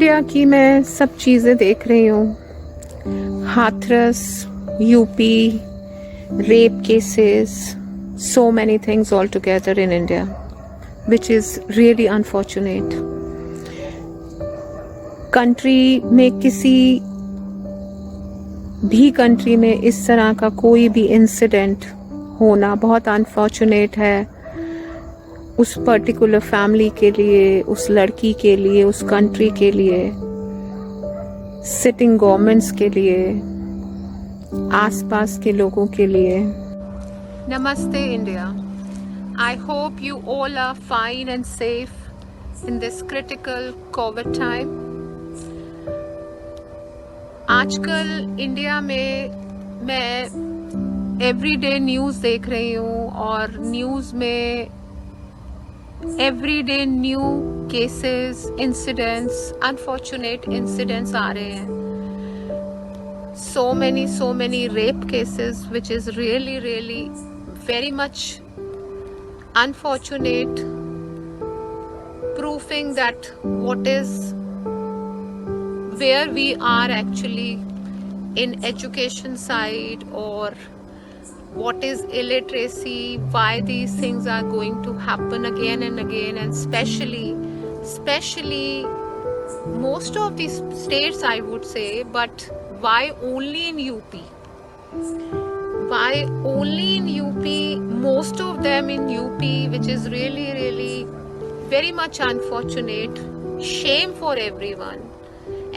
India की मैं सब चीज़ें देख रही हूँ, Hathras, UP, rape cases, so many things all together in India, which is really unfortunate. Country में किसी भी कंट्री में इस तरह का कोई भी इंसिडेंट होना बहुत अनफॉर्चुनेट है, उस पर्टिकुलर फैमिली के लिए, उस लड़की के लिए, उस कंट्री के लिए, सिटिंग गवर्नमेंट्स के लिए, आसपास के लोगों के लिए। नमस्ते India. I hope you all are fine and safe in this critical Covid time. आजकल इंडिया में मैं एवरीडे न्यूज़ देख रही हूँ और न्यूज़ में everyday new cases, incidents, unfortunate incidents आ रहे हैं। so many rape cases, which is really very much unfortunate, proving that where we are actually in education side, or what is illiteracy, why these things are going to happen again and again, and especially most of these states, I would say, but why only in UP? Why only in UP? Most of them in UP, which is really very much unfortunate. Shame for everyone.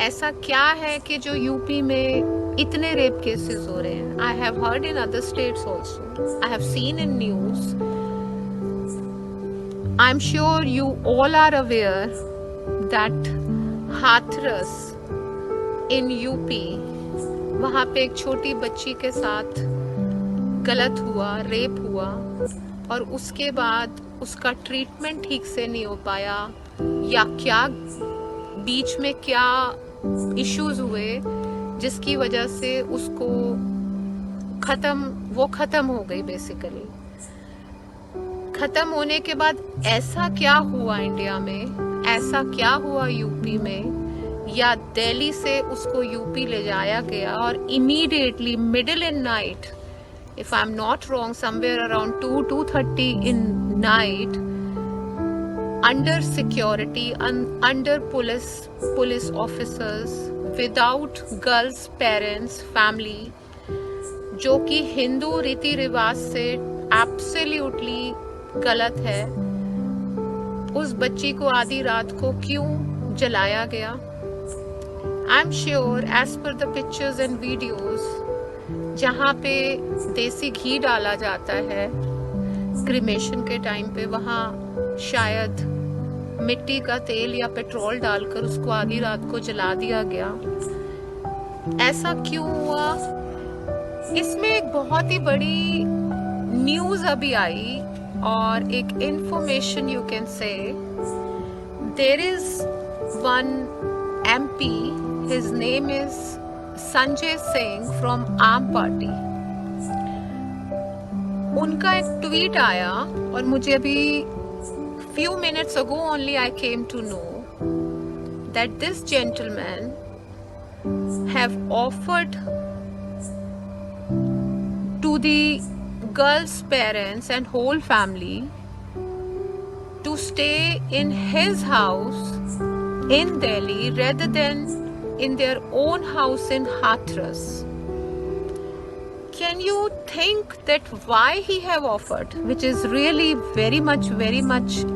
ऐसा क्या है कि जो UP में इतने rape cases हो रहे हैं? I have heard in other states also, I have seen in news. I am sure you all are aware that Hathras in UP, वहाँ पे एक छोटी बच्ची के साथ गलत हुआ, रेप हुआ, और उसके बाद उसका ट्रीटमेंट ठीक से नहीं हो पाया, या क्या बीच में क्या इश्यूज हुए जिसकी वजह से उसको खत्म हो गई। बेसिकली खत्म होने के बाद ऐसा क्या हुआ इंडिया में, ऐसा क्या हुआ यूपी में, या दिल्ली से उसको यूपी ले जाया गया और immediately middle in night, if I am not wrong, somewhere around 2:30 in night, under security, under police officers, without girls parents family, जो कि हिंदू रीति रिवाज से एब्सोल्युटली गलत है। उस बच्ची को आधी रात को क्यों जलाया गया? I am sure as per the pictures and videos, जहाँ पे देसी घी डाला जाता है क्रिमेशन के टाइम पे, वहाँ शायद मिट्टी का तेल या पेट्रोल डालकर उसको आधी रात को जला दिया गया। ऐसा क्यों हुआ? इसमें एक बहुत ही बड़ी न्यूज अभी आई, और एक information you can say, there is one MP, his name is Sanjay Singh from Aam party. उनका एक ट्वीट आया और मुझे अभी few minutes ago only I came to know that this gentleman have offered to the girl's parents and whole family to stay in his house in Delhi rather than in their own house in Hathras. Can you think that why he have offered, which is really very much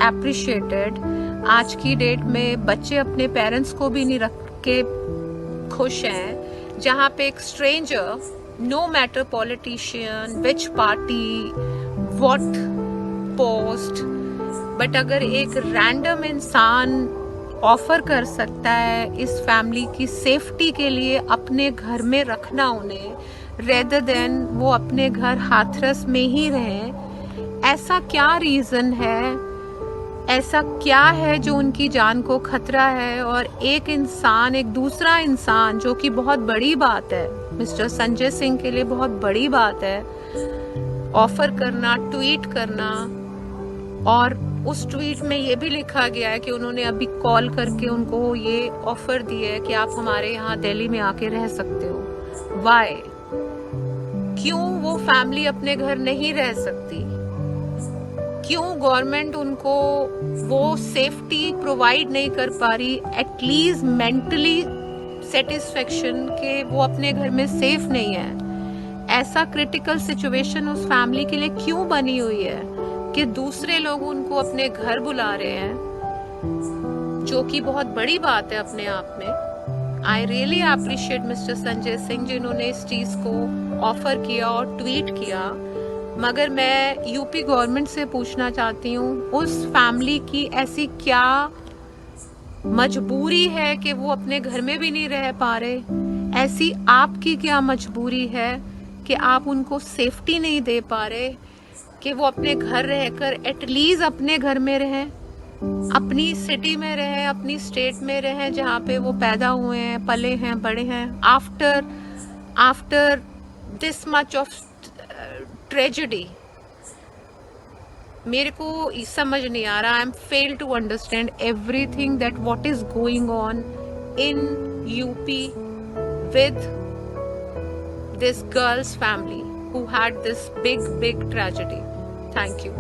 appreciated? आज की date में बच्चे अपने parents को भी नहीं रख के खुश हैं, जहाँ पे एक stranger, no matter politician, which party, what post, but अगर एक रैंडम इंसान ऑफर कर सकता है इस फैमिली की सेफ्टी के लिए अपने घर में रखना उन्हें, रेदर देन वो अपने घर हाथरस में ही रहें, ऐसा क्या रीज़न है? ऐसा क्या है जो उनकी जान को खतरा है? और एक इंसान, एक दूसरा इंसान, जो कि बहुत बड़ी बात है, मिस्टर संजय सिंह के लिए बहुत बड़ी बात है, ऑफर करना, ट्वीट करना और उस ट्वीट में ये भी लिखा गया है कि उन्होंने अभी कॉल करके उनको ये ऑफर दिया है कि आप हमारे यहाँ दिल्ली में आके रह सकते हो। वाई? क्यों वो फैमिली अपने घर नहीं रह सकती? क्यों गवर्नमेंट उनको वो सेफ्टी प्रोवाइड नहीं कर पा रही, एटलीस्ट मेंटली सेटिस्फेक्शन के वो अपने घर में सेफ नहीं है? ऐसा क्रिटिकल सिचुएशन उस फैमिली के लिए क्यों बनी हुई है कि दूसरे लोग उनको अपने घर बुला रहे हैं, जो कि बहुत बड़ी बात है अपने आप में। I really appreciate mister Sanjay Singh जिन्होंने इस चीज को ऑफर किया और ट्वीट किया, मगर मैं यूपी गवर्नमेंट से पूछना चाहती हूँ उस फैमिली की ऐसी क्या मजबूरी है कि वो अपने घर में भी नहीं रह पा रहे? ऐसी आपकी क्या मजबूरी है कि आप उनको सेफ्टी नहीं दे पा रहे कि वो अपने घर रहकर एटलीस्ट अपने घर में रहें, अपनी सिटी में रहें, अपनी स्टेट में रहें जहाँ पे वो पैदा हुए हैं, पले हैं, बड़े हैं, after this much of tragedy? मेरे को समझ नहीं आ रहा। I am fail to understand everything that what is going on in UP with this girl's family who had this big tragedy. Thank you.